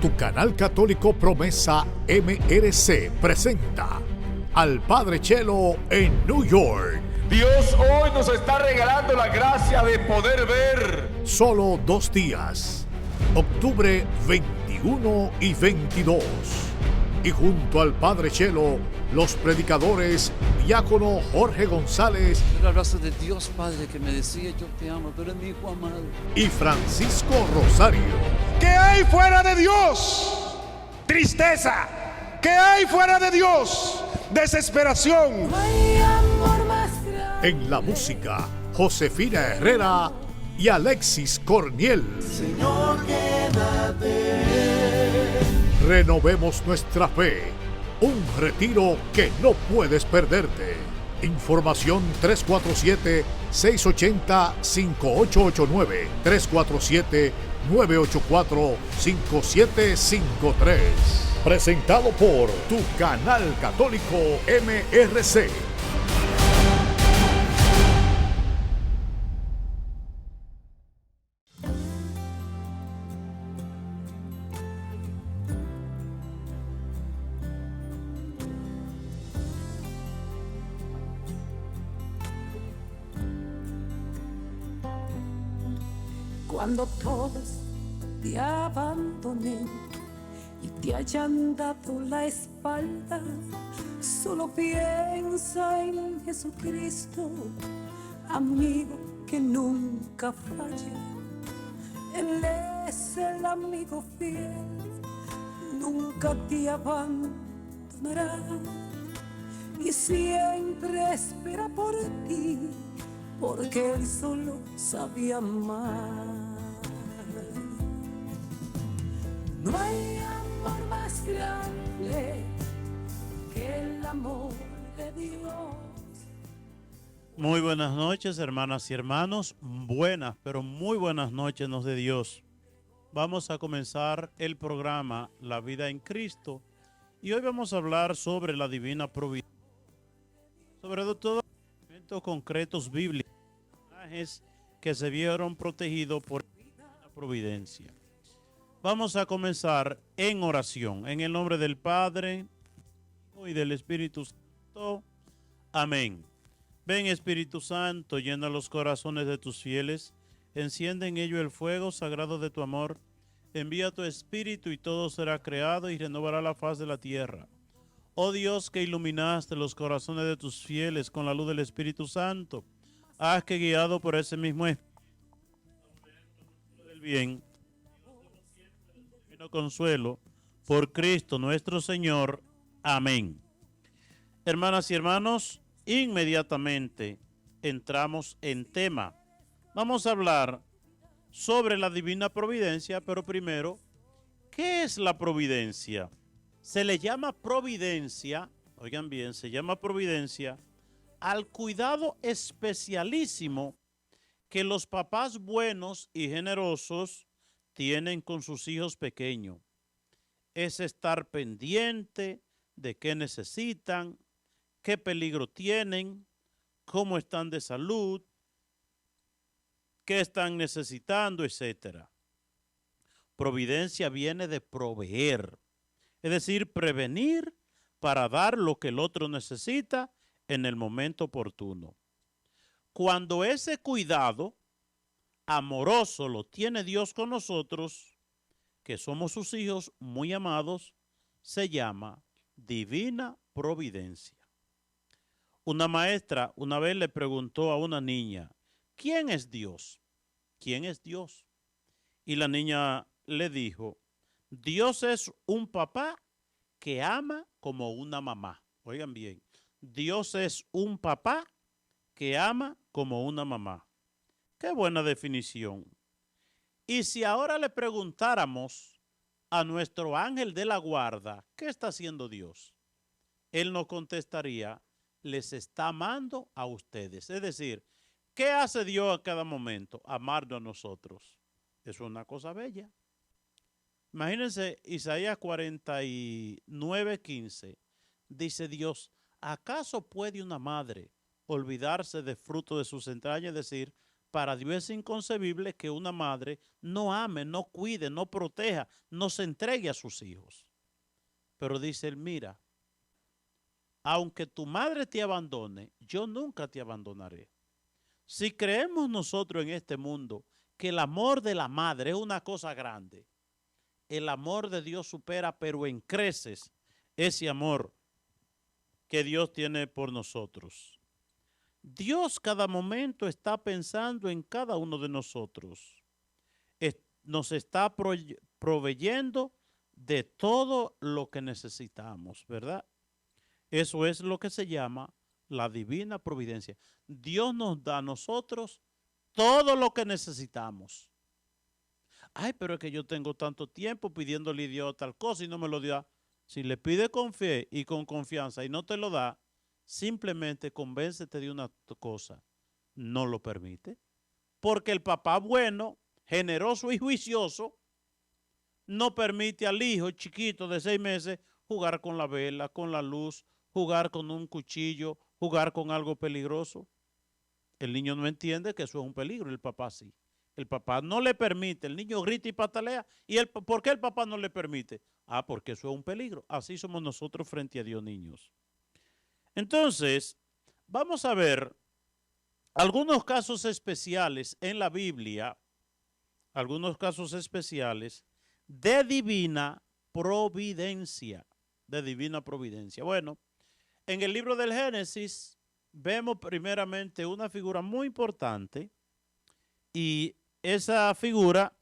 Tu canal católico Promesa MRC presenta al Padre Chelo en New York. Dios hoy nos está regalando la gracia de poder ver. Solo 2 días, octubre 21 y 22. Y junto al Padre Chelo, los predicadores diácono Jorge González. El abrazo de Dios Padre que me decía yo te amo, tú eres mi hijo amado. Y Francisco Rosario. ¿Qué hay fuera de Dios? Tristeza. ¿Qué hay fuera de Dios? Desesperación. En la música, Josefina Herrera y Alexis Corniel. Señor, quédate. Renovemos nuestra fe. Un retiro que no puedes perderte. Información 347-680-5889. 347-984-5753. Presentado por tu canal católico MRC. Cuando todos te abandonen y te hayan dado la espalda, solo piensa en Jesucristo, amigo que nunca falla. Él es el amigo fiel, nunca te abandonará y siempre espera por ti, porque Él solo sabe amar. No hay amor más grande que el amor de Dios. Muy buenas noches, hermanas y hermanos. Buenas, pero muy buenas noches nos de Dios. Vamos a comenzar el programa La Vida en Cristo y hoy vamos a hablar sobre la divina providencia, sobre todo elementos concretos bíblicos, personajes que se vieron protegidos por la providencia. Vamos a comenzar en oración, en el nombre del Padre y del Espíritu Santo. Amén. Ven, Espíritu Santo, llena los corazones de tus fieles, enciende en ellos el fuego sagrado de tu amor. Envía tu Espíritu y todo será creado y renovará la faz de la tierra. Oh Dios, que iluminaste los corazones de tus fieles con la luz del Espíritu Santo, haz que guiado por ese mismo Espíritu del bien, consuelo por Cristo nuestro Señor. Amén. Hermanas y hermanos, inmediatamente entramos en tema. Vamos a hablar sobre la divina providencia, pero primero, ¿qué es la providencia? Se le llama providencia, oigan bien, se llama providencia al cuidado especialísimo que los papás buenos y generosos tienen con sus hijos pequeños. Es estar pendiente de qué necesitan, qué peligro tienen, cómo están de salud, qué están necesitando, etc. Providencia viene de proveer, es decir, prevenir para dar lo que el otro necesita en el momento oportuno. Cuando ese cuidado amoroso lo tiene Dios con nosotros, que somos sus hijos muy amados, se llama divina providencia. Una maestra una vez le preguntó a una niña, ¿quién es Dios? ¿Quién es Dios? Y la niña le dijo, Dios es un papá que ama como una mamá. Oigan bien, Dios es un papá que ama como una mamá. Qué buena definición. Y si ahora le preguntáramos a nuestro ángel de la guarda, ¿qué está haciendo Dios? Él nos contestaría, les está amando a ustedes. Es decir, ¿qué hace Dios a cada momento? Amarnos a nosotros. Eso es una cosa bella. Imagínense Isaías 49:15. Dice Dios, ¿acaso puede una madre olvidarse del fruto de sus entrañas? Es decir, para Dios es inconcebible que una madre no ame, no cuide, no proteja, no se entregue a sus hijos. Pero dice él, mira, aunque tu madre te abandone, yo nunca te abandonaré. Si creemos nosotros en este mundo que el amor de la madre es una cosa grande, el amor de Dios supera, pero en creces, ese amor que Dios tiene por nosotros. Dios cada momento está pensando en cada uno de nosotros. Nos está proveyendo de todo lo que necesitamos, ¿verdad? Eso es lo que se llama la divina providencia. Dios nos da a nosotros todo lo que necesitamos. Ay, pero es que yo tengo tanto tiempo pidiéndole a Dios tal cosa y no me lo da. Si le pide con fe y con confianza y no te lo da, simplemente convéncete de una cosa, no lo permite. Porque el papá bueno, generoso y juicioso, no permite al hijo chiquito de 6 meses jugar con la vela, con la luz, jugar con un cuchillo, jugar con algo peligroso. El niño no entiende que eso es un peligro, el papá sí. El papá no le permite, el niño grita y patalea. ¿Por qué el papá no le permite? Ah, porque eso es un peligro. Así somos nosotros frente a Dios, niños. Entonces, vamos a ver algunos casos especiales en la Biblia, algunos casos especiales de divina providencia, Bueno, en el libro del Génesis vemos primeramente una figura muy importante y esa figura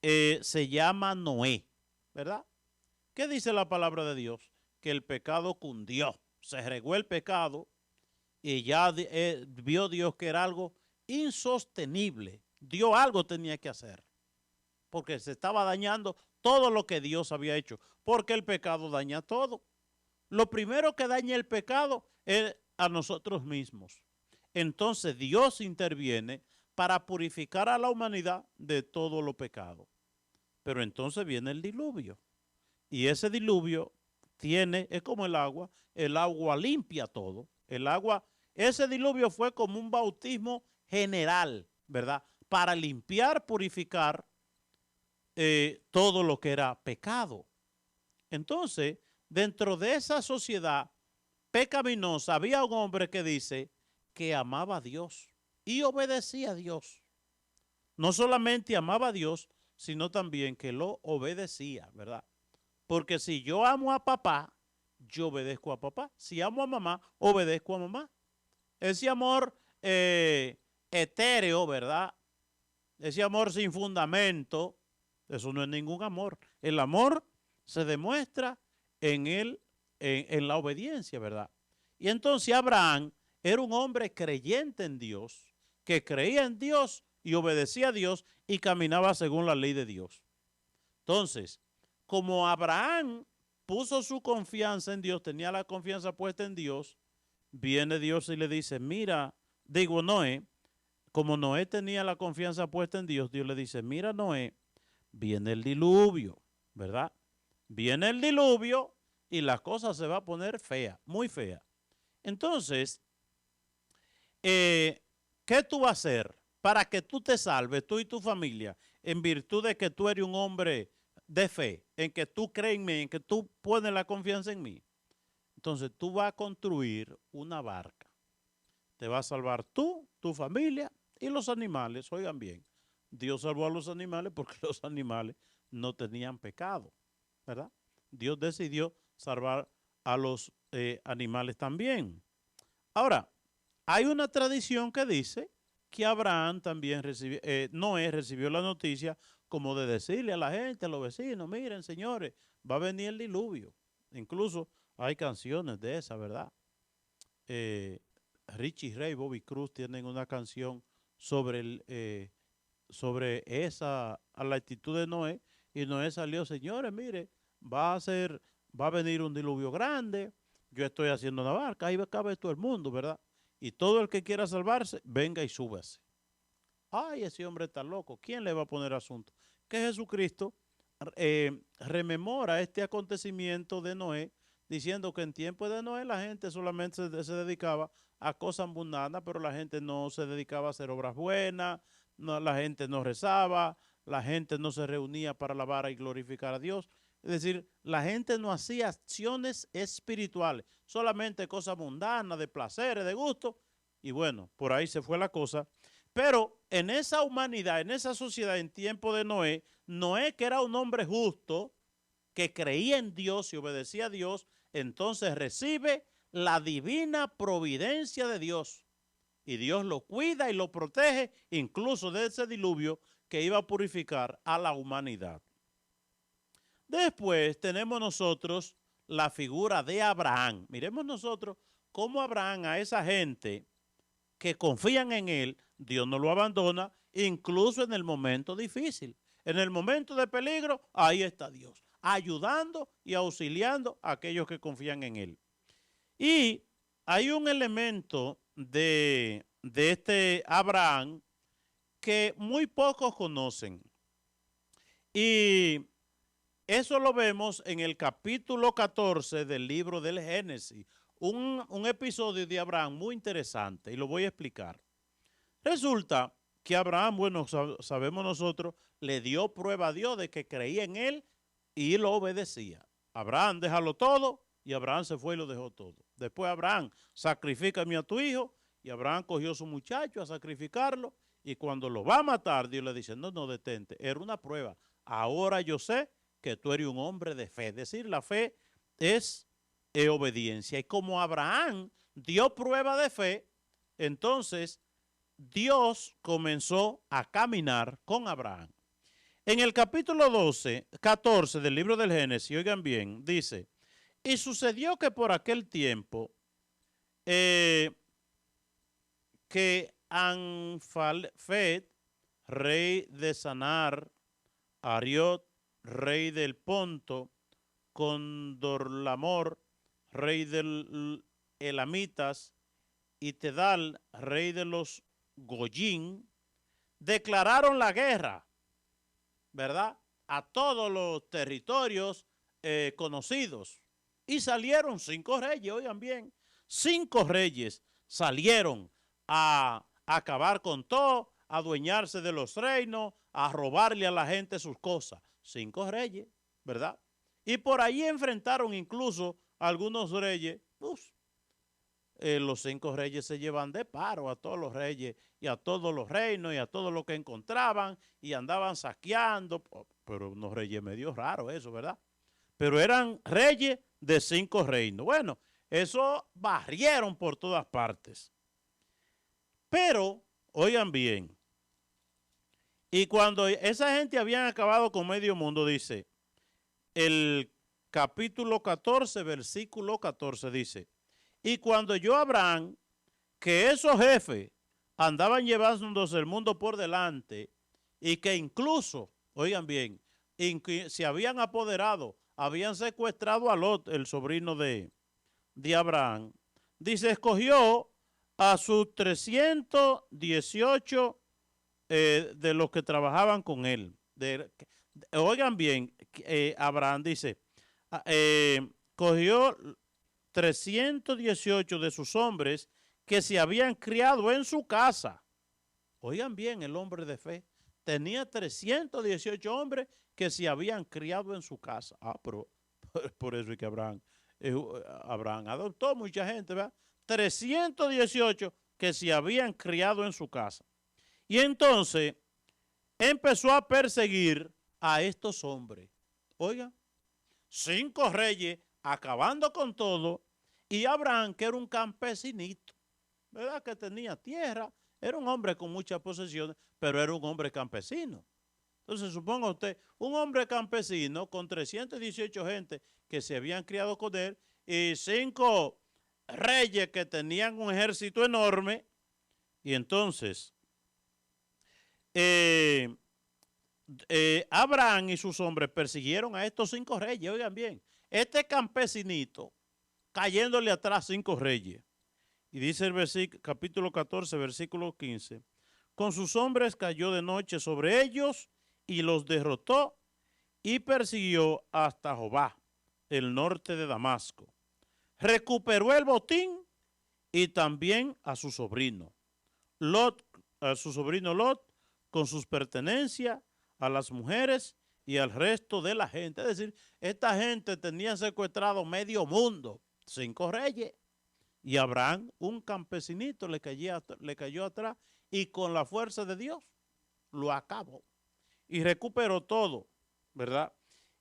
se llama Noé, ¿verdad? ¿Qué dice la palabra de Dios? Que el pecado cundió, se regó el pecado y ya vio Dios que era algo insostenible. Dios algo tenía que hacer porque se estaba dañando todo lo que Dios había hecho, porque el pecado daña todo. Lo primero que daña el pecado es a nosotros mismos. Entonces Dios interviene para purificar a la humanidad de todo lo pecado. Pero entonces viene el diluvio. Y ese diluvio es como el agua limpia todo. Ese diluvio fue como un bautismo general, ¿verdad? Para limpiar, purificar todo lo que era pecado. Entonces, dentro de esa sociedad pecaminosa había un hombre que dice que amaba a Dios y obedecía a Dios. No solamente amaba a Dios, sino también que lo obedecía, ¿verdad? Porque si yo amo a papá, yo obedezco a papá. Si amo a mamá, obedezco a mamá. Ese amor etéreo, ¿verdad? Ese amor sin fundamento, eso no es ningún amor. El amor se demuestra en la obediencia, ¿verdad? Y entonces Abraham era un hombre creyente en Dios, que creía en Dios y obedecía a Dios y caminaba según la ley de Dios. Entonces, como Abraham puso su confianza en Dios, tenía la confianza puesta en Dios, viene Dios y le dice, Noé, como Noé tenía la confianza puesta en Dios, Dios le dice, mira Noé, viene el diluvio, ¿verdad? Viene el diluvio y la cosa se va a poner fea, muy fea. Entonces, ¿qué tú vas a hacer para que tú te salves, tú y tu familia, en virtud de que tú eres un hombre de fe, en que tú crees en mí, en que tú pones la confianza en mí? Entonces tú vas a construir una barca. Te vas a salvar tú, tu familia y los animales. Oigan bien, Dios salvó a los animales porque los animales no tenían pecado, ¿verdad? Dios decidió salvar a los animales también. Ahora, hay una tradición que dice que Abraham también Noé recibió la noticia como de decirle a la gente, a los vecinos, miren señores, va a venir el diluvio. Incluso hay canciones de esa, ¿verdad? Richie Ray y Bobby Cruz tienen una canción sobre esa a la actitud de Noé, y Noé salió, señores, mire, va a venir un diluvio grande, yo estoy haciendo una barca, ahí cabe todo el mundo, ¿verdad? Y todo el que quiera salvarse, venga y súbase. Ay, ese hombre está loco, ¿quién le va a poner asunto? Que Jesucristo rememora este acontecimiento de Noé diciendo que en tiempo de Noé la gente solamente se dedicaba a cosas mundanas, pero la gente no se dedicaba a hacer obras buenas, no, la gente no rezaba, la gente no se reunía para alabar y glorificar a Dios. Es decir, la gente no hacía acciones espirituales, solamente cosas mundanas, de placeres, de gusto, y bueno, por ahí se fue la cosa. Pero en esa humanidad, en esa sociedad, en tiempo de Noé, Noé, que era un hombre justo, que creía en Dios y obedecía a Dios, entonces recibe la divina providencia de Dios. Y Dios lo cuida y lo protege, incluso de ese diluvio que iba a purificar a la humanidad. Después tenemos nosotros la figura de Abraham. Miremos nosotros cómo Abraham, a esa gente que confían en él, Dios no lo abandona, incluso en el momento difícil. En el momento de peligro, ahí está Dios, ayudando y auxiliando a aquellos que confían en él. Y hay un elemento de este Abraham que muy pocos conocen. Y eso lo vemos en el capítulo 14 del libro del Génesis. Un episodio de Abraham muy interesante y lo voy a explicar. Resulta que Abraham, bueno, sabemos nosotros, le dio prueba a Dios de que creía en él y lo obedecía. Abraham, déjalo todo, y Abraham se fue y lo dejó todo. Después Abraham, sacrifícame a tu hijo, y Abraham cogió a su muchacho a sacrificarlo, y cuando lo va a matar, Dios le dice, no, detente, era una prueba. Ahora yo sé que tú eres un hombre de fe. Es decir, la fe es obediencia. Y como Abraham dio prueba de fe, entonces Dios comenzó a caminar con Abraham. En el capítulo 14 del libro del Génesis, oigan bien, dice, y sucedió que por aquel tiempo que Anfalfet, rey de Sanar, Ariot, rey del Ponto, Condorlamor, rey del Elamitas, y Tedal, rey de los Goyín, declararon la guerra, ¿verdad?, a todos los territorios conocidos. Y salieron 5 reyes, oigan bien, 5 reyes salieron a acabar con todo, a adueñarse de los reinos, a robarle a la gente sus cosas. 5 reyes, ¿verdad? Y por ahí enfrentaron incluso a algunos reyes. Los 5 reyes se llevan de paro a todos los reyes y a todos los reinos y a todo lo que encontraban y andaban saqueando. Pero unos reyes medio raros eso, ¿verdad? Pero eran reyes de 5 reinos. Bueno, eso barrieron por todas partes. Pero, oigan bien, y cuando esa gente habían acabado con medio mundo, dice, el capítulo 14, versículo 14, dice, y cuando yo Abraham, que esos jefes andaban llevándose el mundo por delante, y que incluso, oigan bien, se habían apoderado, habían secuestrado a Lot, el sobrino de Abraham, dice, escogió a sus 318 de los que trabajaban con él. Oigan bien, Abraham dice, cogió 318 de sus hombres que se habían criado en su casa. Oigan bien, el hombre de fe tenía 318 hombres que se habían criado en su casa. Pero por eso es que Abraham adoptó mucha gente, ¿verdad? 318 que se habían criado en su casa. Y entonces empezó a perseguir a estos hombres. Oigan, 5 reyes acabando con todo, y Abraham, que era un campesinito, ¿verdad?, que tenía tierra, era un hombre con muchas posesiones, pero era un hombre campesino. Entonces, suponga usted, un hombre campesino con 318 gente que se habían criado con él y 5 reyes que tenían un ejército enorme. Y entonces, Abraham y sus hombres persiguieron a estos 5 reyes. Oigan bien, este campesinito cayéndole atrás 5 reyes. Y dice el capítulo 14, versículo 15, con sus hombres cayó de noche sobre ellos y los derrotó y persiguió hasta Jobá, el norte de Damasco. recuperó el botín y también a su sobrino Lot, con sus pertenencias, a las mujeres y al resto de la gente. Es decir, esta gente tenía secuestrado medio mundo, 5 reyes. Y Abraham, un campesinito, le cayó atrás y con la fuerza de Dios lo acabó. Y recuperó todo, ¿verdad?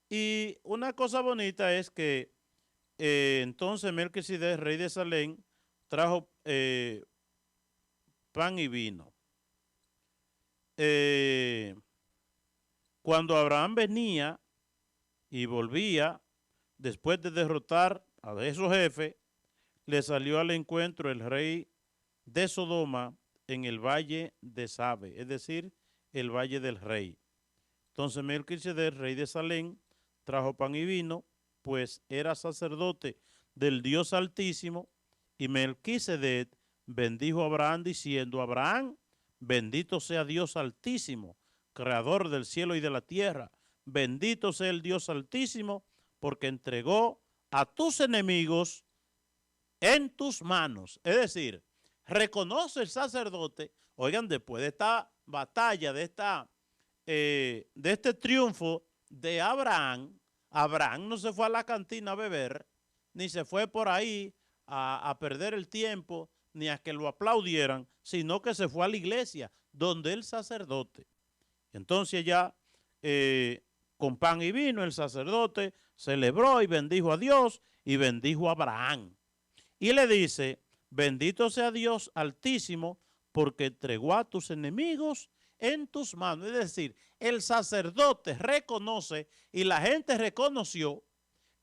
Y una cosa bonita es que entonces Melquisedec, rey de Salem, trajo pan y vino. Cuando Abraham venía y volvía, después de derrotar a esos jefes, le salió al encuentro el rey de Sodoma en el valle de Sabe, es decir, el valle del rey. Entonces Melquisedec, rey de Salem, trajo pan y vino, pues era sacerdote del Dios Altísimo, y Melquisedec bendijo a Abraham diciendo: Abraham, bendito sea Dios Altísimo, creador del cielo y de la tierra. Bendito sea el Dios Altísimo, porque entregó a tus enemigos en tus manos. Es decir, reconoce el sacerdote, oigan, después de esta batalla, de este triunfo de Abraham, Abraham no se fue a la cantina a beber, ni se fue por ahí a perder el tiempo, ni a que lo aplaudieran, sino que se fue a la iglesia, donde el sacerdote. Entonces ya con pan y vino el sacerdote celebró y bendijo a Dios y bendijo a Abraham. Y le dice: bendito sea Dios Altísimo, porque entregó a tus enemigos en tus manos. Es decir, el sacerdote reconoce y la gente reconoció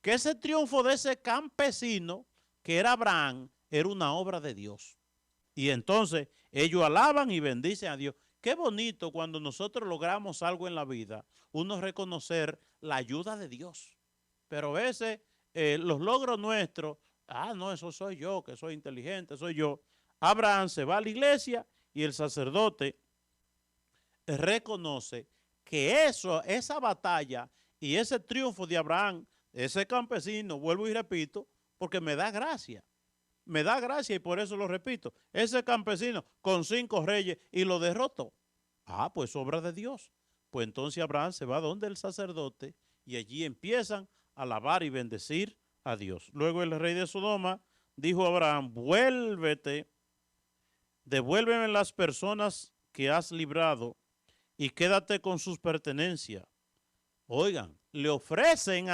que ese triunfo de ese campesino, que era Abraham, era una obra de Dios. Y entonces ellos alaban y bendicen a Dios. Qué bonito cuando nosotros logramos algo en la vida, uno reconocer la ayuda de Dios. Pero a veces los logros nuestros, no, eso soy yo, que soy inteligente, soy yo. Abraham se va a la iglesia y el sacerdote reconoce que esa batalla y ese triunfo de Abraham, ese campesino, vuelvo y repito, porque me da gracia. Me da gracia y por eso lo repito. Ese campesino con 5 reyes y lo derrotó. Pues obra de Dios. Pues entonces Abraham se va donde el sacerdote y allí empiezan a alabar y bendecir a Dios. Luego el rey de Sodoma dijo a Abraham: vuélvete, devuélveme las personas que has librado y quédate con sus pertenencias. Oigan, le ofrecen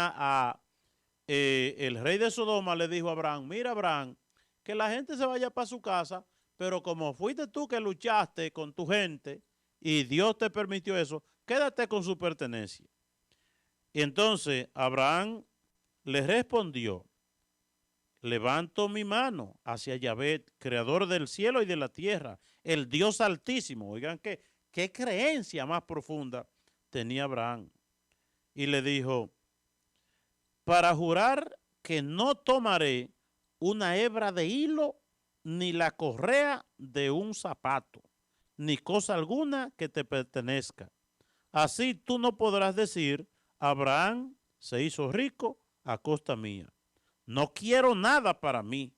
el rey de Sodoma le dijo a Abraham: mira, Abraham, que la gente se vaya para su casa, pero como fuiste tú que luchaste con tu gente y Dios te permitió eso, quédate con su pertenencia. Y entonces Abraham le respondió: levanto mi mano hacia Yahvé, creador del cielo y de la tierra, el Dios Altísimo. Oigan, qué creencia más profunda tenía Abraham. Y le dijo: para jurar que no tomaré una hebra de hilo, ni la correa de un zapato, ni cosa alguna que te pertenezca. Así tú no podrás decir: Abraham se hizo rico a costa mía. No quiero nada para mí,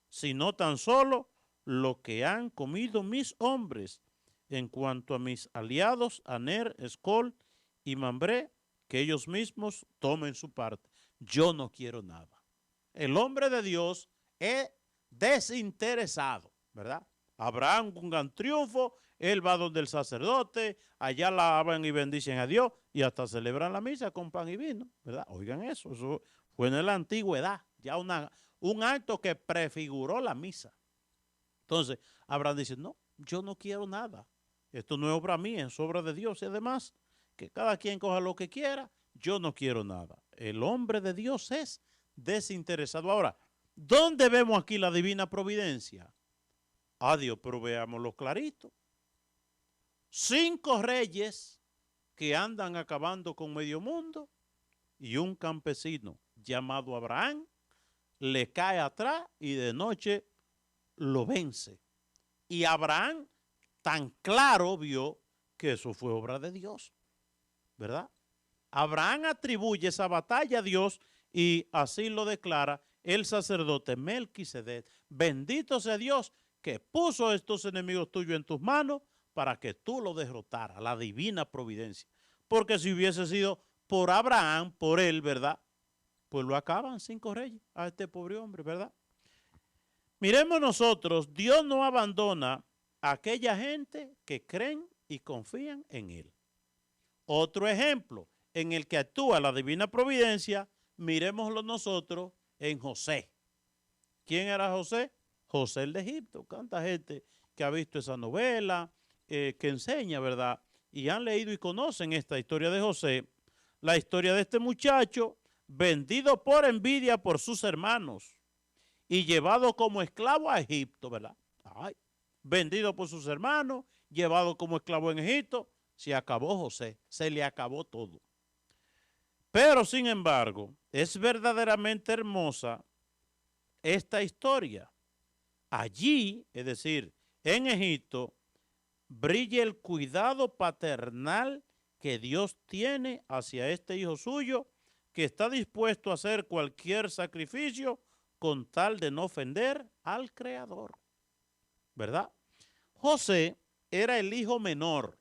sino tan solo lo que han comido mis hombres. En cuanto a mis aliados, Aner, Escol y Mambré, que ellos mismos tomen su parte. Yo no quiero nada. El hombre de Dios es desinteresado, ¿verdad? Abraham con gran triunfo, él va donde el sacerdote, allá alaban y bendicen a Dios y hasta celebran la misa con pan y vino, ¿verdad? Oigan eso fue en la antigüedad, ya un acto que prefiguró la misa. Entonces, Abraham dice: no, yo no quiero nada. Esto no es obra mía, es obra de Dios. Y además, que cada quien coja lo que quiera, yo no quiero nada. El hombre de Dios es desinteresado. Ahora, ¿dónde vemos aquí la divina providencia? Dios, pero veámoslo clarito. 5 reyes que andan acabando con medio mundo y un campesino llamado Abraham le cae atrás y de noche lo vence. Y Abraham tan claro vio que eso fue obra de Dios, ¿verdad? Abraham atribuye esa batalla a Dios y así lo declara el sacerdote Melquisedec. Bendito sea Dios que puso estos enemigos tuyos en tus manos para que tú los derrotaras, la divina providencia. Porque si hubiese sido por Abraham, por él, ¿verdad? Pues lo acaban 5 reyes a este pobre hombre, ¿verdad? Miremos nosotros, Dios no abandona a aquella gente que creen y confían en Él. Otro ejemplo en el que actúa la divina providencia, miremoslo nosotros en José. ¿Quién era José? José el de Egipto. ¿Cuánta gente que ha visto esa novela, que enseña, ¿verdad? Y han leído y conocen esta historia de José, la historia de este muchacho vendido por envidia por sus hermanos y llevado como esclavo a Egipto, ¿verdad? Ay, vendido por sus hermanos, llevado como esclavo en Egipto, se acabó José, se le acabó todo. Pero sin embargo, es verdaderamente hermosa esta historia. Allí, es decir, en Egipto, brilla el cuidado paternal que Dios tiene hacia este hijo suyo, que está dispuesto a hacer cualquier sacrificio con tal de no ofender al Creador, ¿verdad? José era el hijo menor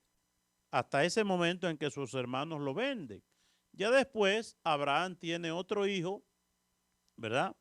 hasta ese momento en que sus hermanos lo venden. Ya después Abraham tiene otro hijo, ¿verdad?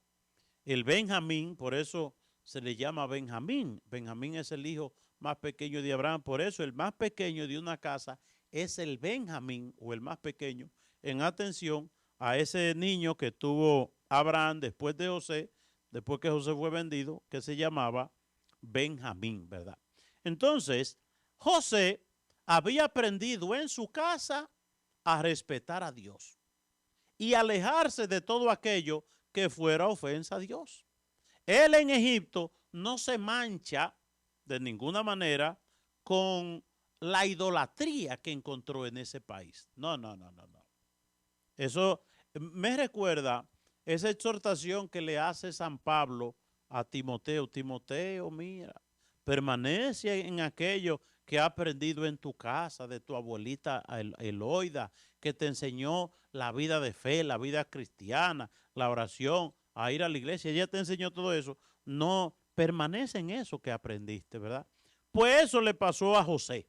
El Benjamín, por eso se le llama Benjamín. Benjamín es el hijo más pequeño de Abraham, por eso el más pequeño de una casa es el Benjamín o el más pequeño, en atención a ese niño que tuvo Abraham después de José, después que José fue vendido, que se llamaba Benjamín, ¿verdad? Entonces, José había aprendido en su casa a respetar a Dios y alejarse de todo aquello que fuera ofensa a Dios. Él en Egipto no se mancha de ninguna manera con la idolatría que encontró en ese país. No. Eso me recuerda esa exhortación que le hace San Pablo a Timoteo. Timoteo, mira, permanece en aquello que ha aprendido en tu casa, de tu abuelita Eloida, que te enseñó la vida de fe, la vida cristiana, la oración, a ir a la iglesia. Ella te enseñó todo eso. No, permanece en eso que aprendiste, ¿verdad? Pues eso le pasó a José.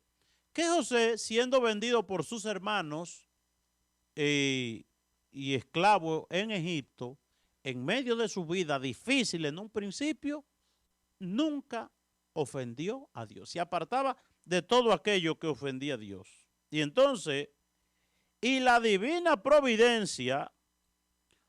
Que José, siendo vendido por sus hermanos y esclavo en Egipto, en medio de su vida difícil en un principio, nunca ofendió a Dios. Se apartaba de todo aquello que ofendía a Dios. Y entonces, y la divina providencia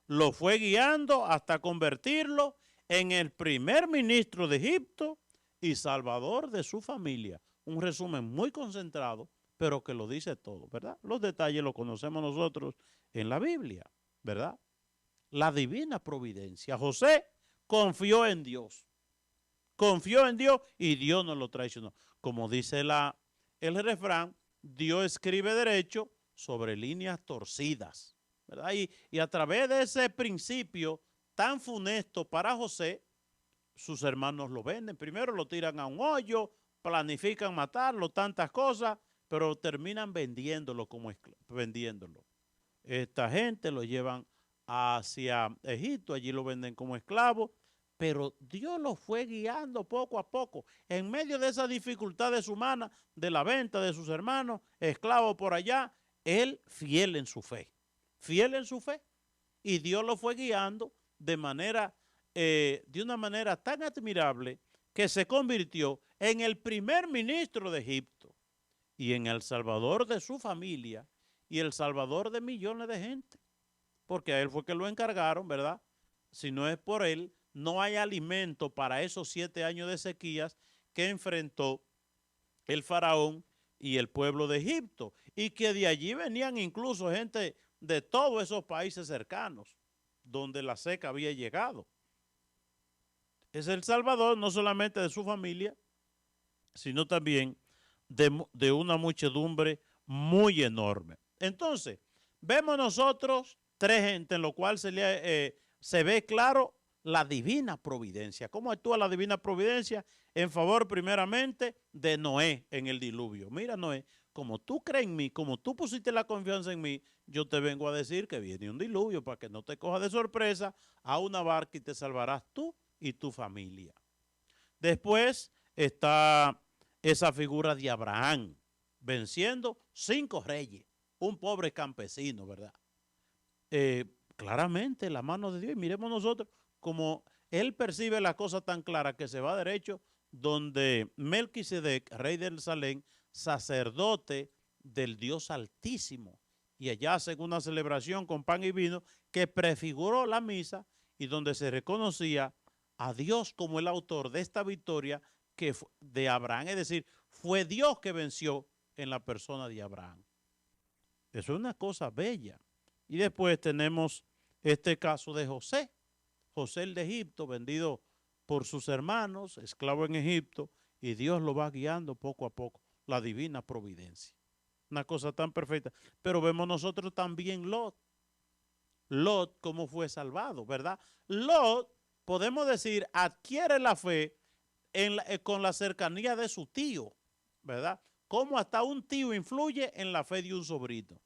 lo fue guiando hasta convertirlo en el primer ministro de Egipto y salvador de su familia. Un resumen muy concentrado, pero que lo dice todo, ¿verdad? Los detalles los conocemos nosotros en la Biblia, ¿verdad? La divina providencia. José confió en Dios. Confió en Dios y Dios no lo traicionó. Como dice el refrán, Dios escribe derecho sobre líneas torcidas, ¿verdad? Y a través de ese principio tan funesto para José, sus hermanos lo venden. Primero lo tiran a un hoyo, planifican matarlo, tantas cosas, pero terminan vendiéndolo vendiéndolo. Esta gente lo llevan hacia Egipto, allí lo venden como esclavo, pero Dios lo fue guiando poco a poco. En medio de esas dificultades humanas, de la venta de sus hermanos, esclavo por allá, él fiel en su fe. Y Dios lo fue guiando de una manera tan admirable que se convirtió en el primer ministro de Egipto y en el salvador de su familia y el salvador de millones de gente. Porque a él fue que lo encargaron, ¿verdad? Si no es por él, no hay alimento para esos 7 años de sequías que enfrentó el faraón y el pueblo de Egipto. Y que de allí venían incluso gente de todos esos países cercanos, donde la seca había llegado. Es el salvador no solamente de su familia, sino también de una muchedumbre muy enorme. Entonces, vemos nosotros 3 gente en lo cual se ve claro la divina providencia. ¿Cómo actúa la divina providencia? En favor primeramente de Noé en el diluvio. Mira, Noé, como tú crees en mí, como tú pusiste la confianza en mí, yo te vengo a decir que viene un diluvio para que no te coja de sorpresa a una barca y te salvarás tú y tu familia. Después está esa figura de Abraham venciendo 5 reyes, un pobre campesino, ¿verdad? Claramente la mano de Dios. Y miremos nosotros como él percibe la cosa tan clara que se va derecho donde Melquisedec, rey de Salem, sacerdote del Dios Altísimo, y allá hacen una celebración con pan y vino que prefiguró la misa y donde se reconocía a Dios como el autor de esta victoria que de Abraham, es decir, fue Dios que venció en la persona de Abraham. Eso es una cosa bella. Y después tenemos este caso de José, José el de Egipto, vendido por sus hermanos, esclavo en Egipto, y Dios lo va guiando poco a poco, la divina providencia. Una cosa tan perfecta. Pero vemos nosotros también Lot. Lot, cómo fue salvado, ¿verdad? Lot, podemos decir, adquiere la fe con la cercanía de su tío, ¿verdad? Cómo hasta un tío influye en la fe de un sobrino.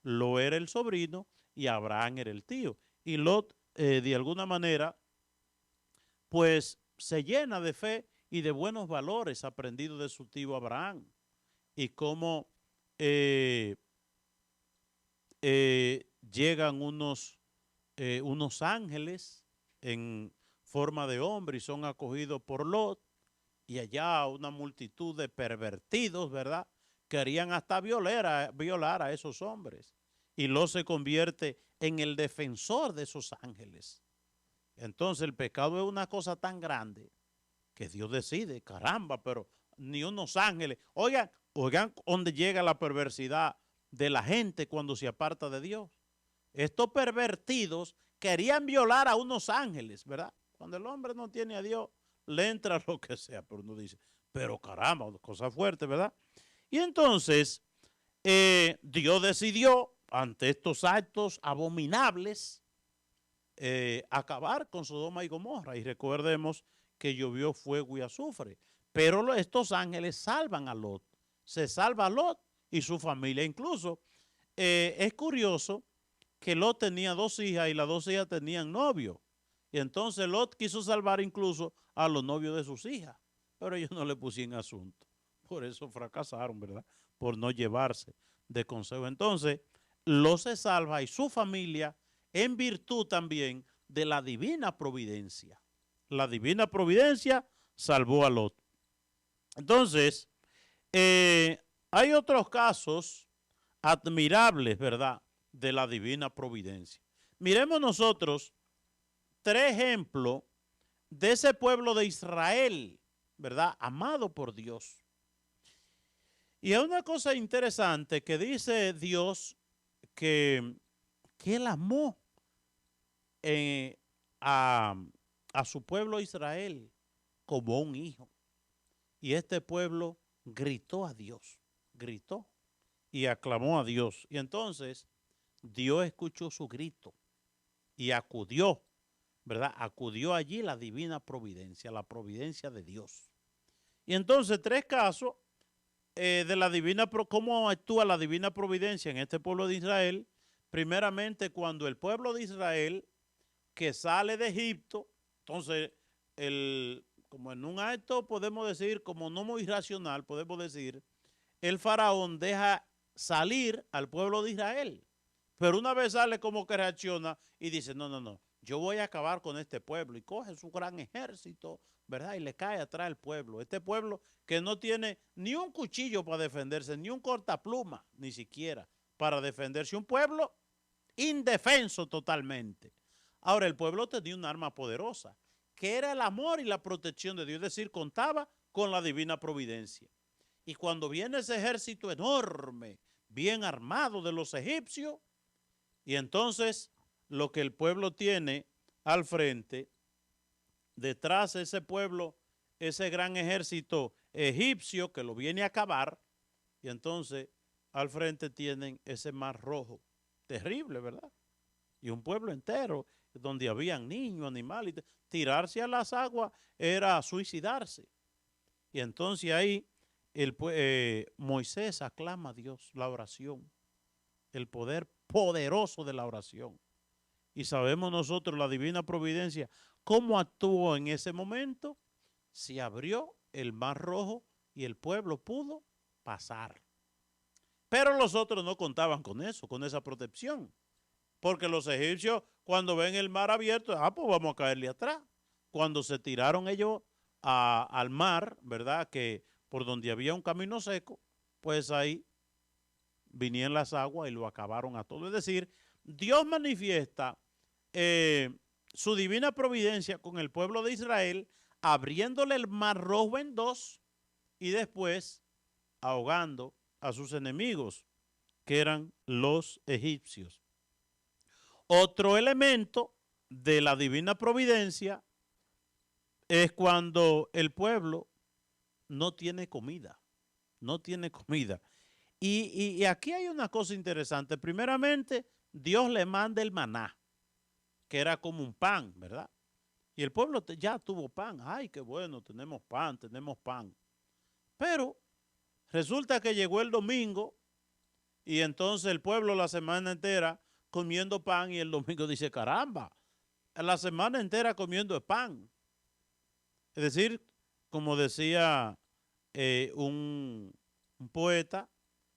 Lot era el sobrino y Abraham era el tío. Y Lot, de alguna manera, pues se llena de fe y de buenos valores aprendidos de su tío Abraham. Y cómo llegan unos ángeles en forma de hombre y son acogidos por Lot, y allá una multitud de pervertidos, ¿verdad?, querían hasta violar a esos hombres. Y Lot se convierte en el defensor de esos ángeles. Entonces el pecado es una cosa tan grande que Dios decide, caramba, pero ni unos ángeles. Oigan dónde llega la perversidad de la gente cuando se aparta de Dios. Estos pervertidos querían violar a unos ángeles, ¿verdad? Cuando el hombre no tiene a Dios, le entra lo que sea, pero uno dice, pero caramba, cosa fuerte, ¿verdad? Y entonces Dios decidió, ante estos actos abominables, acabar con Sodoma y Gomorra. Y recordemos que llovió fuego y azufre. Pero estos ángeles salvan a Lot. Se salva a Lot y su familia. Incluso es curioso que Lot tenía 2 hijas y las 2 hijas tenían novio. Y entonces Lot quiso salvar incluso a los novios de sus hijas. Pero ellos no le pusieron asunto. Por eso fracasaron, ¿verdad? Por no llevarse de consejo. Entonces, Lot se salva y su familia en virtud también de la divina providencia. La divina providencia salvó a Lot. Entonces, hay otros casos admirables, ¿verdad?, de la divina providencia. Miremos nosotros 3 ejemplos de ese pueblo de Israel, ¿verdad?, amado por Dios. Y hay una cosa interesante que dice Dios que Él amó a su pueblo Israel como un hijo. Y este pueblo gritó a Dios, gritó y aclamó a Dios. Y entonces Dios escuchó su grito y acudió, ¿verdad? Acudió allí la divina providencia, la providencia de Dios. Y entonces 3 casos de la divina, cómo actúa la divina providencia en este pueblo de Israel. Primeramente, cuando el pueblo de Israel que sale de Egipto, entonces, como en un acto podemos decir, como no muy racional, podemos decir, el faraón deja salir al pueblo de Israel. Pero una vez sale, como que reacciona y dice, no, yo voy a acabar con este pueblo. Y coge su gran ejército, ¿verdad? Y le cae atrás al pueblo. Este pueblo que no tiene ni un cuchillo para defenderse, ni un cortapluma, ni siquiera para defenderse. Un pueblo indefenso totalmente. Ahora, el pueblo tenía un arma poderosa, que era el amor y la protección de Dios. Es decir, contaba con la divina providencia. Y cuando viene ese ejército enorme, bien armado de los egipcios, y entonces lo que el pueblo tiene al frente, detrás de ese pueblo, ese gran ejército egipcio que lo viene a acabar, y entonces al frente tienen ese mar rojo, terrible, ¿verdad? Y un pueblo entero, donde habían niños, animales, tirarse a las aguas era suicidarse. Y entonces ahí Moisés aclama a Dios, la oración, el poder poderoso de la oración. Y sabemos nosotros la divina providencia, cómo actuó en ese momento. Se abrió el mar rojo y el pueblo pudo pasar. Pero los otros no contaban con eso, con esa protección. Porque los egipcios, cuando ven el mar abierto, pues vamos a caerle atrás. Cuando se tiraron ellos al mar, ¿verdad? Que por donde había un camino seco, pues ahí vinieron las aguas y lo acabaron a todo. Es decir, Dios manifiesta su divina providencia con el pueblo de Israel, abriéndole el mar rojo en dos y después ahogando a sus enemigos, que eran los egipcios. Otro elemento de la divina providencia es cuando el pueblo no tiene comida, no tiene comida. Y aquí hay una cosa interesante. Primeramente, Dios le manda el maná, que era como un pan, ¿verdad? Y el pueblo ya tuvo pan. Ay, qué bueno, tenemos pan, tenemos pan. Pero resulta que llegó el domingo y entonces el pueblo la semana entera comiendo pan y el domingo dice, caramba, la semana entera comiendo pan. Es decir, como decía un poeta,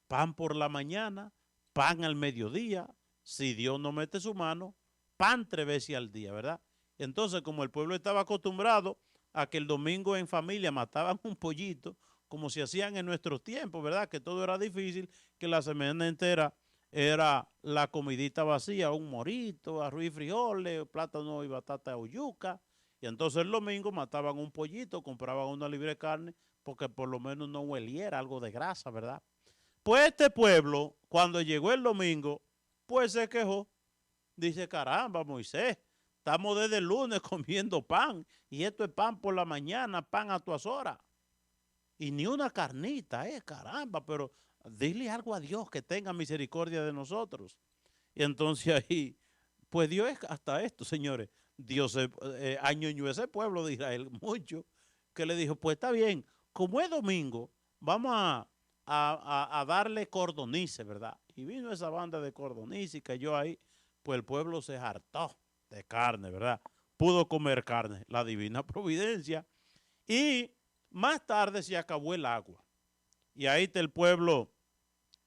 pan por la mañana, pan al mediodía, si Dios no mete su mano, pan 3 veces al día, ¿verdad? Entonces, como el pueblo estaba acostumbrado a que el domingo en familia mataban un pollito, como se hacían en nuestros tiempos, ¿verdad? Que todo era difícil, que la semana entera era la comidita vacía, un morito, arroz y frijoles, plátano y batata o yuca. Y entonces el domingo mataban un pollito, compraban una libra de carne, porque por lo menos no hueliera algo de grasa, ¿verdad? Pues este pueblo, cuando llegó el domingo, pues se quejó. Dice, caramba, Moisés, estamos desde el lunes comiendo pan, y esto es pan por la mañana, pan a todas horas. Y ni una carnita, caramba, pero dile algo a Dios, que tenga misericordia de nosotros. Y entonces ahí, pues Dios es hasta esto, señores. Dios añoñó ese pueblo de Israel mucho, que le dijo, pues está bien, como es domingo, vamos a darle cordonices, ¿verdad? Y vino esa banda de cordonices y cayó ahí, pues el pueblo se hartó de carne, ¿verdad? Pudo comer carne, la divina providencia. Y más tarde se acabó el agua. Y ahí está el pueblo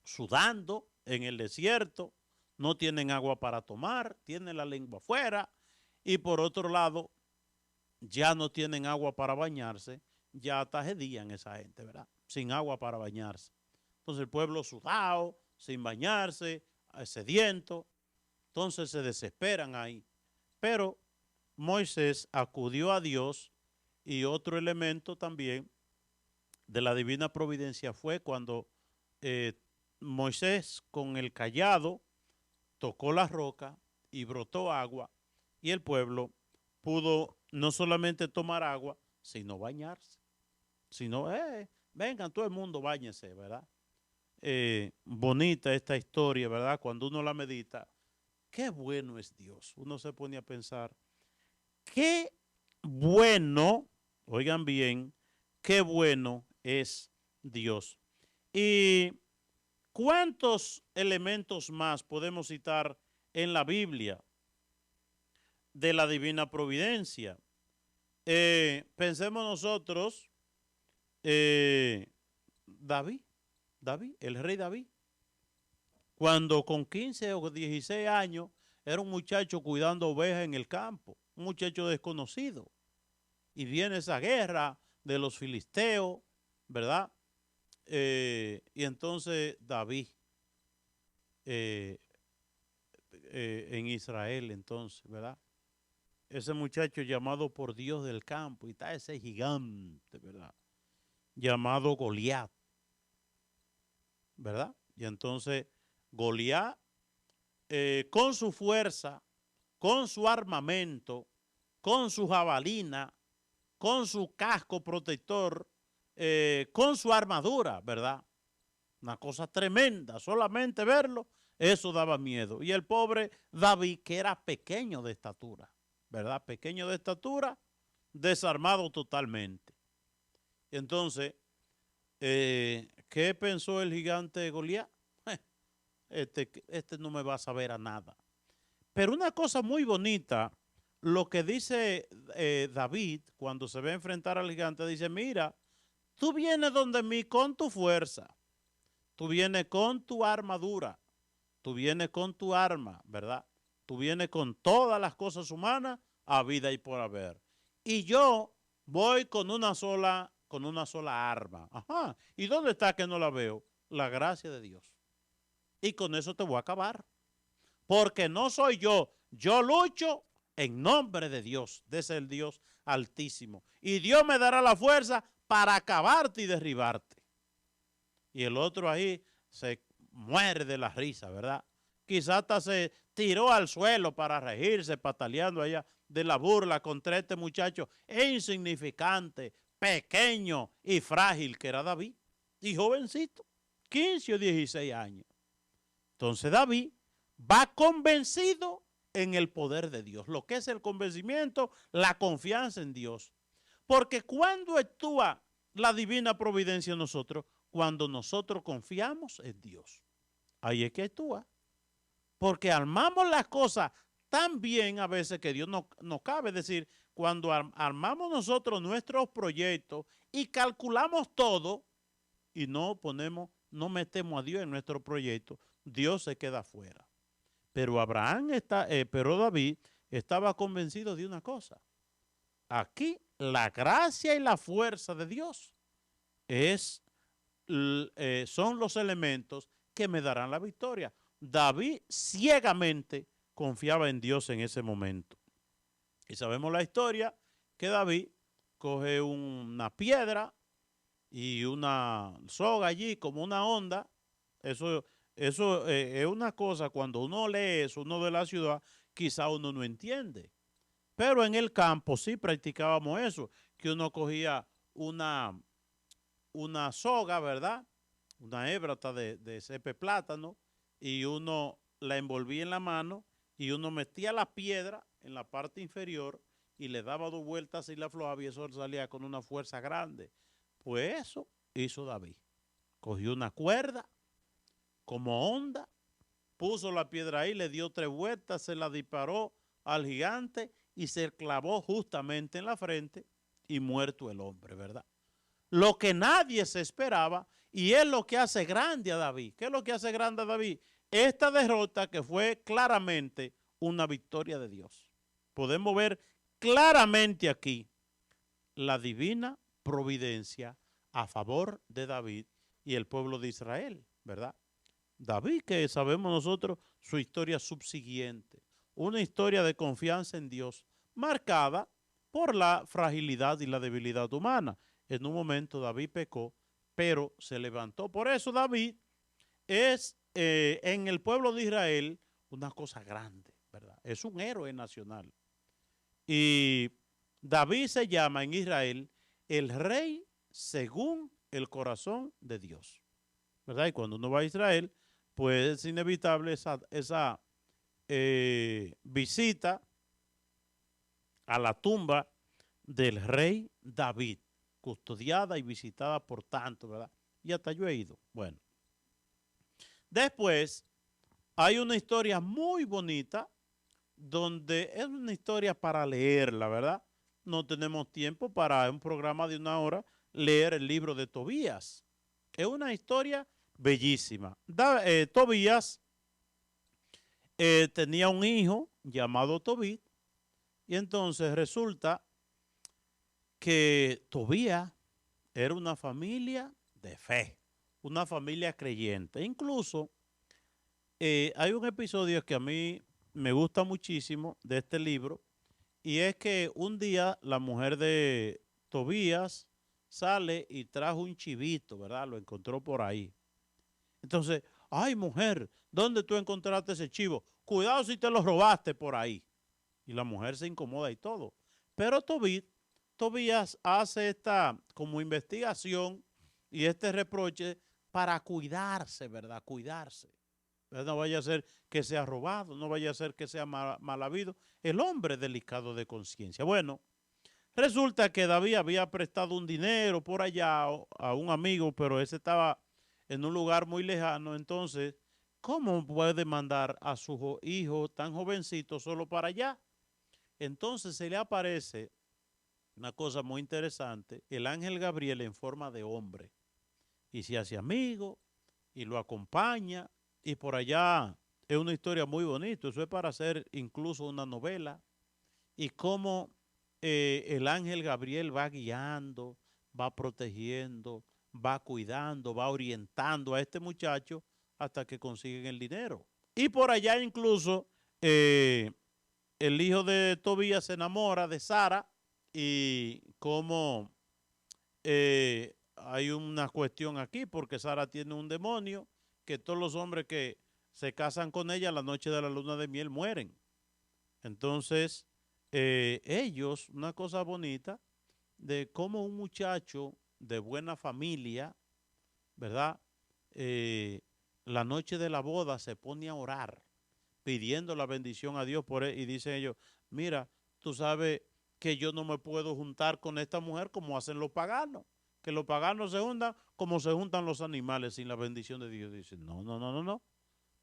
sudando en el desierto, no tienen agua para tomar, tienen la lengua afuera, y por otro lado, ya no tienen agua para bañarse, ya tajedían esa gente, ¿verdad? Sin agua para bañarse. Entonces el pueblo sudado, sin bañarse, sediento, entonces se desesperan ahí. Pero Moisés acudió a Dios, y otro elemento también de la divina providencia fue cuando Moisés con el cayado tocó la roca y brotó agua, y el pueblo pudo no solamente tomar agua, sino bañarse. Sino, vengan, todo el mundo báñese, ¿verdad? Bonita esta historia, ¿verdad? Cuando uno la medita, qué bueno es Dios. Uno se pone a pensar, qué bueno, oigan bien, qué bueno es Dios. ¿Y cuántos elementos más podemos citar en la Biblia de la divina providencia? Pensemos nosotros, David, el rey David, cuando con 15 o 16 años era un muchacho cuidando ovejas en el campo, un muchacho desconocido, y viene esa guerra de los filisteos, ¿verdad? Y entonces David en Israel, entonces, ¿verdad? Ese muchacho llamado por Dios del campo, y está ese gigante, ¿verdad? Llamado Goliat, ¿verdad? Y entonces Goliat, con su fuerza, con su armamento, con su jabalina, con su casco protector, con su armadura, ¿verdad? Una cosa tremenda, solamente verlo, eso daba miedo. Y el pobre David, que era pequeño de estatura, ¿verdad? Pequeño de estatura, desarmado totalmente. Entonces, ¿qué pensó el gigante Goliat? este no me va a saber a nada. Pero una cosa muy bonita, lo que dice David cuando se ve enfrentar al gigante, dice, mira, tú vienes donde mí con tu fuerza, tú vienes con tu armadura, tú vienes con tu arma, ¿verdad? Tú vienes con todas las cosas humanas a vida y por haber. Y yo voy con una sola arma. Ajá. ¿Y dónde está que no la veo? La gracia de Dios. Y con eso te voy a acabar. Porque no soy yo lucho en nombre de Dios, de ese el Dios altísimo. Y Dios me dará la fuerza para acabarte y derribarte. Y el otro ahí se muere de la risa, ¿verdad? Quizás hasta se tiró al suelo para regirse, pataleando allá de la burla contra este muchacho insignificante, pequeño y frágil que era David. Y jovencito, 15 o 16 años. Entonces David va convencido en el poder de Dios. Lo que es el convencimiento, la confianza en Dios. Porque cuando actúa la divina providencia en nosotros, cuando nosotros confiamos en Dios. Ahí es que actúa. Porque armamos las cosas tan bien a veces que Dios no cabe. Es decir, cuando armamos nosotros nuestros proyectos y calculamos todo y no metemos a Dios en nuestro proyecto, Dios se queda fuera. Pero David estaba convencido de una cosa. Aquí la gracia y la fuerza de Dios son los elementos que me darán la victoria. David ciegamente confiaba en Dios en ese momento. Y sabemos la historia que David coge una piedra y una soga allí como una onda. Eso es una cosa, cuando uno lee eso, uno de la ciudad, quizá uno no entiende. Pero en el campo sí practicábamos eso, que uno cogía una soga, ¿verdad? Una hébrata de cepe plátano, y uno la envolvía en la mano y uno metía la piedra en la parte inferior y le daba 2 vueltas y la aflojaba y eso salía con una fuerza grande. Pues eso hizo David. Cogió una cuerda como onda, puso la piedra ahí, le dio 3 vueltas, se la disparó al gigante y se clavó justamente en la frente y muerto el hombre, ¿verdad? Lo que nadie se esperaba, y es lo que hace grande a David. ¿Qué es lo que hace grande a David? Esta derrota que fue claramente una victoria de Dios. Podemos ver claramente aquí la divina providencia a favor de David y el pueblo de Israel, ¿verdad? David, que sabemos nosotros su historia subsiguiente, una historia de confianza en Dios, marcada por la fragilidad y la debilidad humana. En un momento David pecó, pero se levantó. Por eso David es en el pueblo de Israel una cosa grande, ¿verdad? Es un héroe nacional. Y David se llama en Israel el rey según el corazón de Dios, ¿verdad? Y cuando uno va a Israel, pues es inevitable esa visita a la tumba del rey David, custodiada y visitada por tanto, ¿verdad? Y hasta yo he ido. Bueno. Después hay una historia muy bonita donde es una historia para leerla, ¿verdad? No tenemos tiempo para un programa de 1 hora leer el libro de Tobías. Es una historia bellísima. Tobías tenía un hijo llamado Tobit y entonces resulta que Tobías era una familia de fe, una familia creyente. Incluso hay un episodio que a mí me gusta muchísimo de este libro, y es que un día la mujer de Tobías sale y trajo un chivito, ¿verdad? Lo encontró por ahí. Entonces, ay mujer, ¿dónde tú encontraste ese chivo? Cuidado si te lo robaste por ahí. Y la mujer se incomoda y todo. Pero Tobías hace esta como investigación y este reproche para cuidarse, ¿verdad? Cuidarse. No vaya a ser que sea robado, no vaya a ser que sea mal habido. El hombre delicado de conciencia. Bueno, resulta que David había prestado un dinero por allá a un amigo, pero ese estaba en un lugar muy lejano. Entonces ¿cómo puede mandar a su hijo tan jovencito solo para allá? Entonces se le aparece una cosa muy interesante, el ángel Gabriel en forma de hombre, y se hace amigo, y lo acompaña, y por allá es una historia muy bonita, eso es para hacer incluso una novela, y cómo el ángel Gabriel va guiando, va protegiendo, va cuidando, va orientando a este muchacho hasta que consiguen el dinero. Y por allá incluso el hijo de Tobías se enamora de Sara y cómo hay una cuestión aquí porque Sara tiene un demonio que todos los hombres que se casan con ella la noche de la luna de miel mueren. Entonces ellos, una cosa bonita de cómo un muchacho de buena familia, ¿verdad? La noche de la boda se pone a orar, pidiendo la bendición a Dios por él, y dicen ellos, mira, tú sabes que yo no me puedo juntar con esta mujer como hacen los paganos, que los paganos se juntan como se juntan los animales sin la bendición de Dios. Dicen, no, no, no, no, no.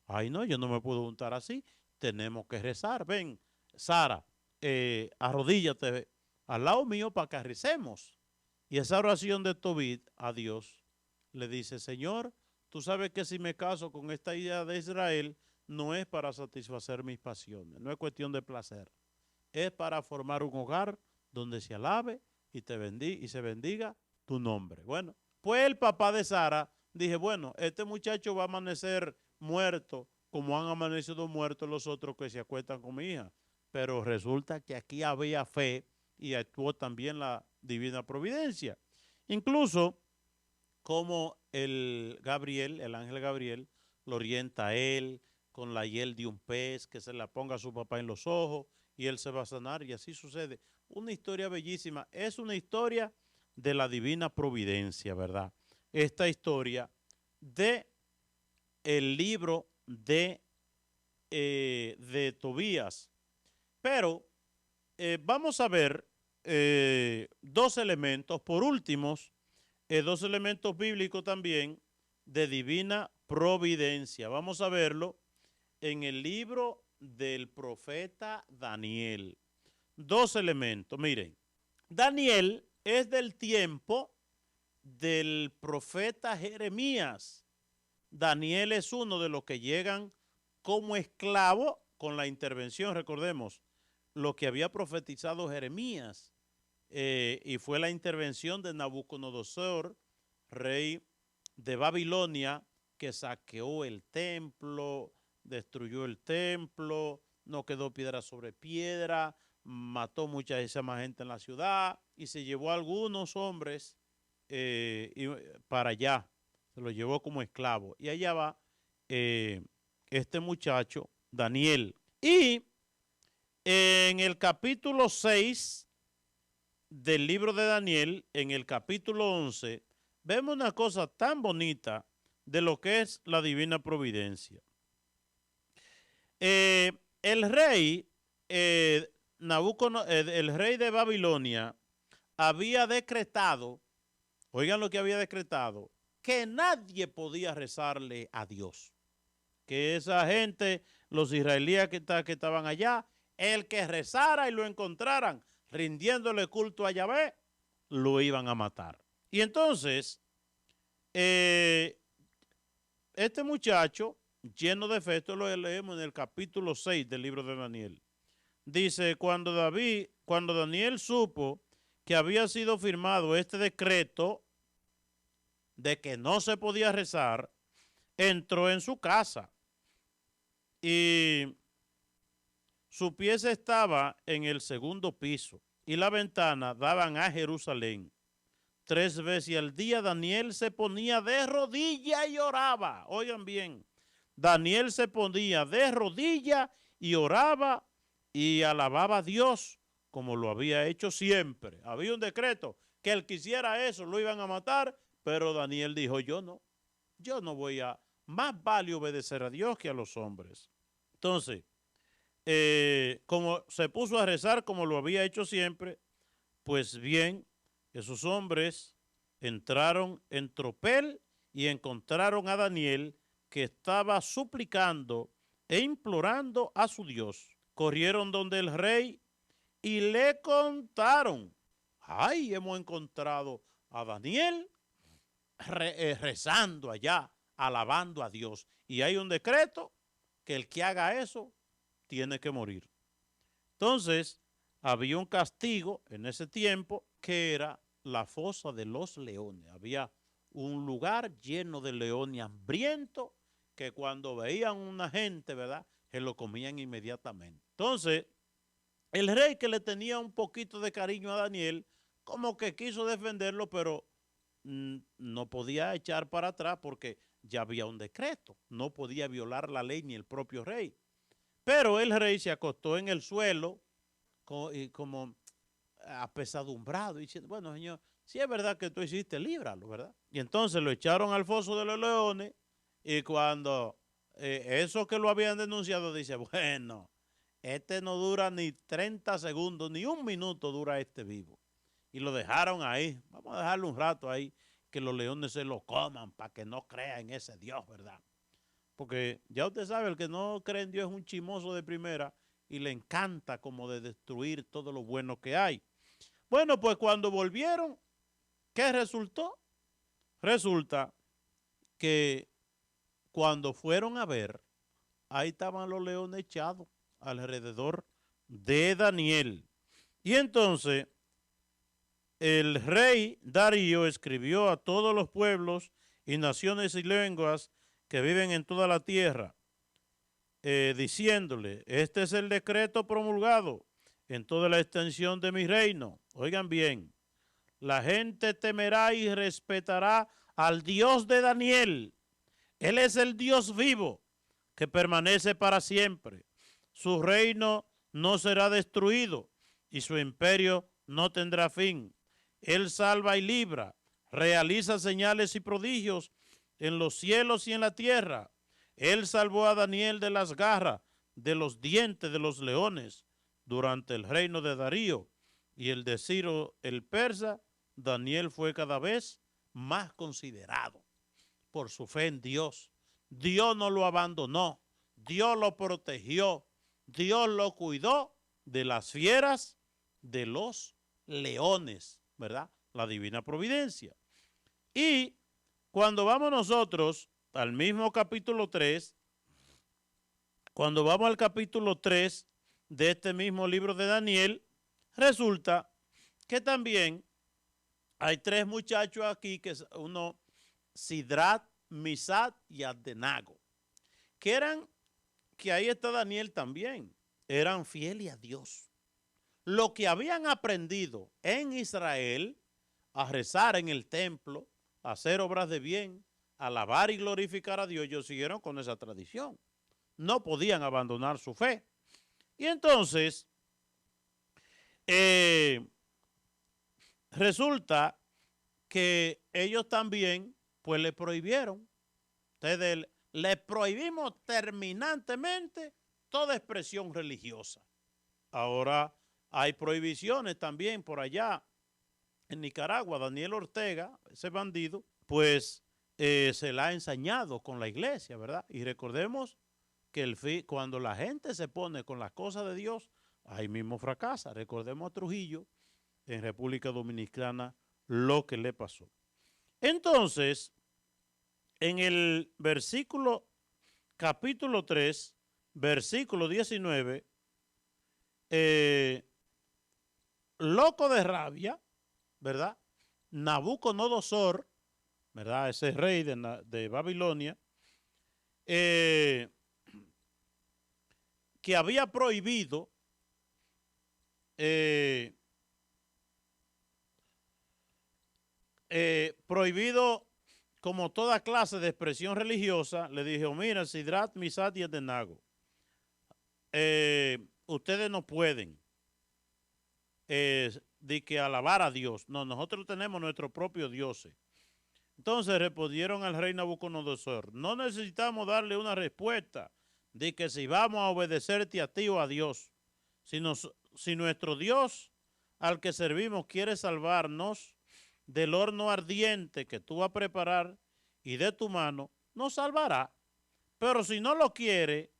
Ay, no, yo no me puedo juntar así, tenemos que rezar. Ven, Sara, arrodíllate al lado mío para que recemos. Y esa oración de Tobit a Dios le dice, Señor, tú sabes que si me caso con esta idea de Israel, no es para satisfacer mis pasiones, no es cuestión de placer, es para formar un hogar donde se alabe y se bendiga tu nombre. Bueno, pues el papá de Sara dije, bueno, este muchacho va a amanecer muerto como han amanecido muertos los otros que se acuestan con mi hija. Pero resulta que aquí había fe y actuó también la divina providencia. Incluso como el ángel Gabriel, lo orienta a él con la hiel de un pez, que se la ponga a su papá en los ojos y él se va a sanar, y así sucede. Una historia bellísima, es una historia de la divina providencia, ¿verdad? Esta historia de el libro de Tobías. Pero vamos a ver dos elementos, por últimos, dos elementos bíblicos también de divina providencia. Vamos a verlo en el libro del profeta Daniel. Dos elementos, miren, Daniel es del tiempo del profeta Jeremías. Daniel es uno de los que llegan como esclavo con la intervención, recordemos, lo que había profetizado Jeremías, y fue la intervención de Nabucodonosor, rey de Babilonia, que saqueó el templo, destruyó el templo, no quedó piedra sobre piedra, mató muchísima gente en la ciudad y se llevó a algunos hombres para allá, se los llevó como esclavo. Y allá va este muchacho, Daniel. Y en el capítulo 6 del libro de Daniel, en el capítulo 11, vemos una cosa tan bonita de lo que es la divina providencia. El rey el rey de Babilonia había decretado, oigan lo que había decretado, que nadie podía rezarle a Dios. Que esa gente, los israelíes que estaban allá, el que rezara y lo encontraran rindiéndole culto a Yahvé, lo iban a matar. Y entonces, este muchacho, lleno de fe, esto lo leemos en el capítulo 6 del libro de Daniel. Dice, cuando Daniel supo que había sido firmado este decreto de que no se podía rezar, entró en su casa y su pieza estaba en el segundo piso y la ventana daban a Jerusalén. 3 veces al día Daniel se ponía de rodillas y oraba. Oigan bien, Daniel se ponía de rodillas y oraba y alababa a Dios como lo había hecho siempre. Había un decreto que el que hiciera eso lo iban a matar, pero Daniel dijo, yo no voy a, más vale obedecer a Dios que a los hombres. Entonces, como se puso a rezar como lo había hecho siempre, pues bien, esos hombres entraron en tropel y encontraron a Daniel que estaba suplicando e implorando a su Dios. Corrieron donde el rey y le contaron: ay, hemos encontrado a Daniel rezando allá, alabando a Dios. Y hay un decreto que el que haga eso tiene que morir. Entonces, había un castigo en ese tiempo que era la fosa de los leones. Había un lugar lleno de leones hambrientos que cuando veían una gente, ¿verdad?, se lo comían inmediatamente. Entonces, el rey, que le tenía un poquito de cariño a Daniel, como que quiso defenderlo, pero no podía echar para atrás porque ya había un decreto. No podía violar la ley ni el propio rey. Pero el rey se acostó en el suelo como apesadumbrado, diciendo: bueno, señor, si es verdad que tú hiciste, líbralo, ¿verdad? Y entonces lo echaron al foso de los leones, y cuando esos que lo habían denunciado dice: bueno, este no dura ni 30 segundos, ni un minuto dura este vivo. Y lo dejaron ahí. Vamos a dejarlo un rato ahí, que los leones se lo coman, para que no crea en ese Dios, ¿verdad? Porque ya usted sabe, el que no cree en Dios es un chimoso de primera y le encanta como de destruir todo lo bueno que hay. Bueno, pues cuando volvieron, ¿qué resultó? Resulta que cuando fueron a ver, ahí estaban los leones echados alrededor de Daniel. Y entonces el rey Darío escribió a todos los pueblos y naciones y lenguas que viven en toda la tierra, diciéndole: este es el decreto promulgado en toda la extensión de mi reino. Oigan bien, la gente temerá y respetará al Dios de Daniel. Él es el Dios vivo que permanece para siempre. Su reino no será destruido y su imperio no tendrá fin. Él salva y libra, realiza señales y prodigios en los cielos y en la tierra. Él salvó a Daniel de las garras, de los dientes de los leones, durante el reino de Darío y el de Ciro el persa. Daniel fue cada vez más considerado por su fe en Dios. Dios no lo abandonó, Dios lo protegió, Dios lo cuidó de las fieras, de los leones, ¿verdad? La divina providencia. Y cuando vamos nosotros al mismo capítulo 3, cuando vamos al capítulo 3 de este mismo libro de Daniel, resulta que también hay tres muchachos aquí, que es uno, Sidrat, Misat y Abdenago, que ahí está Daniel también, eran fieles a Dios. Lo que habían aprendido en Israel, a rezar en el templo, a hacer obras de bien, a alabar y glorificar a Dios, ellos siguieron con esa tradición. No podían abandonar su fe. Y entonces, resulta que ellos también, pues le prohibieron. Ustedes le prohibimos terminantemente toda expresión religiosa. Ahora hay prohibiciones también por allá en Nicaragua. Daniel Ortega, ese bandido, pues se la ha ensañado con la iglesia, ¿verdad? Y recordemos que cuando la gente se pone con las cosas de Dios, ahí mismo fracasa. Recordemos a Trujillo en República Dominicana lo que le pasó. Entonces, en el capítulo 3, versículo 19, loco de rabia, ¿verdad? Nabucodonosor, ¿verdad? Ese rey de Babilonia, que había prohibido como toda clase de expresión religiosa, le dijo: mira, Sidrat, Misat y Abdenago, ustedes no pueden de que alabar a Dios. No, nosotros tenemos nuestro propio dioses. Entonces respondieron al rey Nabucodonosor: no necesitamos darle una respuesta de que si vamos a obedecerte a ti o a Dios. Si nuestro Dios al que servimos quiere salvarnos del horno ardiente que tú vas a preparar y de tu mano, nos salvará. Pero si no lo quiere,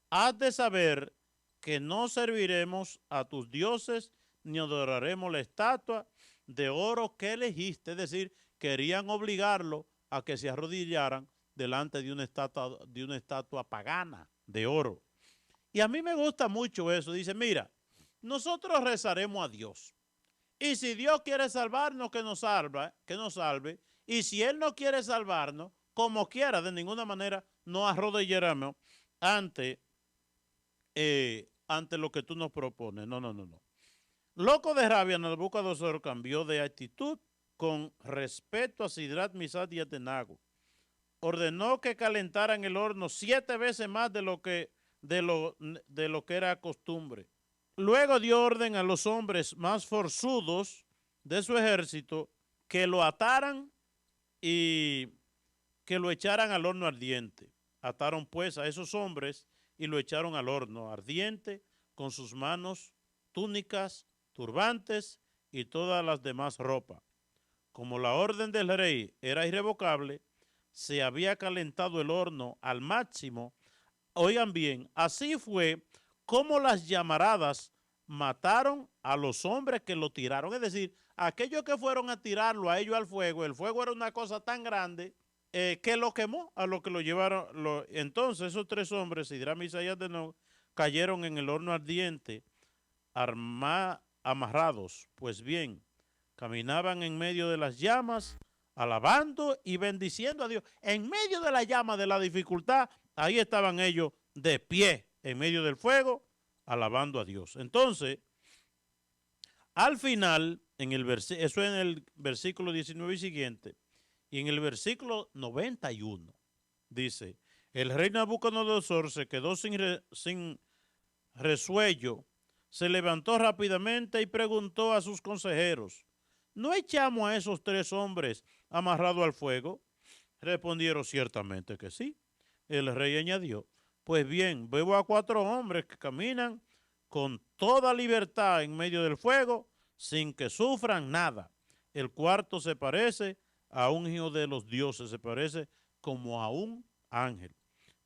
has de saber que no serviremos a tus dioses ni adoraremos la estatua de oro que elegiste. Es decir, querían obligarlo a que se arrodillaran delante de una estatua pagana de oro. Y a mí me gusta mucho eso. Dice, mira, nosotros rezaremos a Dios. Y si Dios quiere salvarnos, que nos salve. Y si Él no quiere salvarnos, como quiera, de ninguna manera nos arrodillaremos ante lo que tú nos propones. No. Loco de rabia, Nabucodonosor cambió de actitud con respecto a Sidrat, Misat y Abednego. Ordenó que calentaran el horno 7 veces más de lo que era costumbre. Luego dio orden a los hombres más forzudos de su ejército que lo ataran y que lo echaran al horno ardiente. Ataron pues a esos hombres y lo echaron al horno ardiente con sus manos, túnicas, turbantes y todas las demás ropas. Como la orden del rey era irrevocable, se había calentado el horno al máximo. Oigan bien, así fue como las llamaradas mataron a los hombres que lo tiraron. Es decir, aquellos que fueron a tirarlo a ellos al fuego, el fuego era una cosa tan grande que lo quemó a lo que lo llevaron. Entonces esos 3 hombres, Sidrat, Misat y Abednego, cayeron en el horno ardiente amarrados. Pues bien, caminaban en medio de las llamas, alabando y bendiciendo a Dios. En medio de la llama de la dificultad, ahí estaban ellos de pie, en medio del fuego, alabando a Dios. Entonces, al final, eso en el versículo 19 y siguiente, y en el versículo 91, dice, el rey Nabucodonosor se quedó sin resuello, se levantó rápidamente y preguntó a sus consejeros, ¿no echamos a esos 3 hombres amarrados al fuego? Respondieron, ciertamente que sí. El rey añadió, pues bien, veo a 4 hombres que caminan con toda libertad en medio del fuego, sin que sufran nada. El cuarto se parece a un hijo de los dioses, se parece como a un ángel.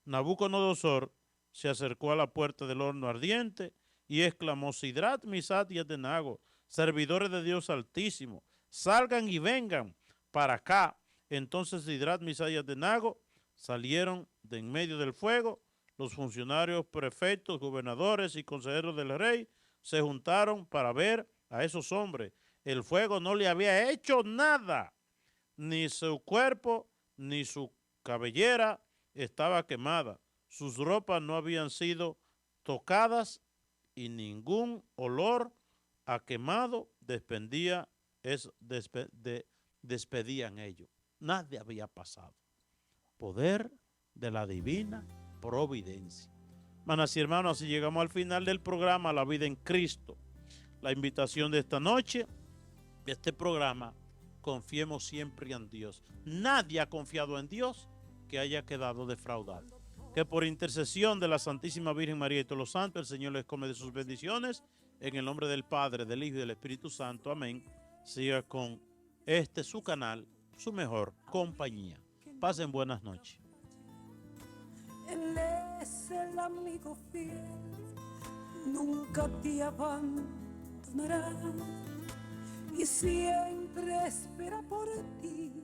Nabucodonosor se acercó a la puerta del horno ardiente y exclamó, Sidrat, Misat y Abednego, servidores de Dios Altísimo, salgan y vengan para acá. Entonces Sidrat, Misat y Abednego salieron de en medio del fuego. Los funcionarios, prefectos, gobernadores y consejeros del rey se juntaron para ver a esos hombres. El fuego no le había hecho nada. Ni su cuerpo ni su cabellera estaba quemada. Sus ropas no habían sido tocadas y ningún olor a quemado despedían ellos. Nada había pasado. Poder de la divina providencia. Hermanas y hermanos, así llegamos al final del programa La Vida en Cristo. La invitación de esta noche, de este programa, confiemos siempre en Dios. Nadie ha confiado en Dios que haya quedado defraudado. Que por intercesión de la Santísima Virgen María y todos los santos, el Señor les come de sus bendiciones. En el nombre del Padre, del Hijo y del Espíritu Santo. Amén. Siga con su canal, su mejor compañía. Pasen buenas noches. Él es el amigo fiel, nunca te abandonará y siempre espera por ti.